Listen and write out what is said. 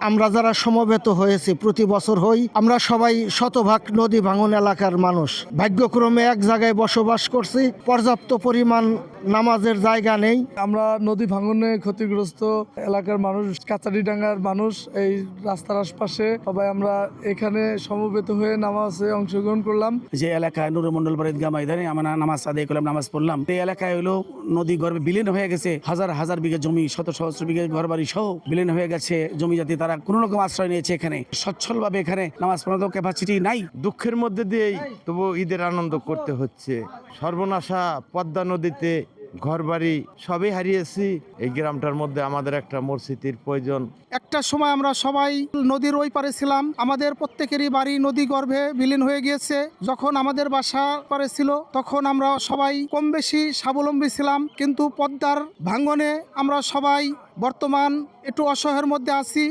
আমরা যারা সমবেত হয়েছি প্রতি বছর হই, আমরা সবাই শতভাগ নদী ভাঙন এলাকার মানুষ। ভাগ্যক্রমে এক জায়গায় বসবাস করছি, পর্যাপ্ত পরিমাণ নামাজের জায়গা নেই। আমরা নদী ভাঙনে ক্ষতিগ্রস্ত এলাকার মানুষ, কাচারিডাঙ্গার মানুষ, এই রাস্তার আশপাশে সবাই আমরা এখানে সমবেত হয়ে নামাজে অংশগ্রহণ করলাম। যে এলাকায় নুরমন্ডল বাড়িদগা ময়দানে আমরা নামাজ আদায় করলাম, নামাজ পড়লাম। এই এলাকায় হলো নদী গর্ভে বিলীন হয়ে গেছে, হাজার হাজার বিঘা জমি, শত সহস্র বিঘা ঘর বাড়ি সহ বিলীন হয়ে গেছে জমি, জাতি তারা কোনো রকম আশ্রয় নিয়েছে। এখানে সচ্ছল ভাবে এখানে নামাজ পড়ার ক্যাপাসিটি নাই। দুঃখের মধ্যে দিয়েই তবু ঈদের আনন্দ করতে হচ্ছে। সর্বনাশা পদ্মা নদীতে ঘরবাড়ি সবই হারিয়েছি। এই গ্রামটার মধ্যে আমাদের একটা মসজিদের প্রয়োজন। একটা সময় আমরা সবাই নদীর ওই পারে ছিলাম, আমাদের প্রত্যেকেরই বাড়ি নদী গর্ভে বিলীন হয়ে গিয়েছে। যখন আমাদের বাসা পারে ছিল তখন আমরা সবাই কম বেশি স্বাবলম্বী ছিলাম, কিন্তু পদ্মার ভাঙনে আমরা সবাই বর্তমান একটু অসহায়ের মধ্যে আছি।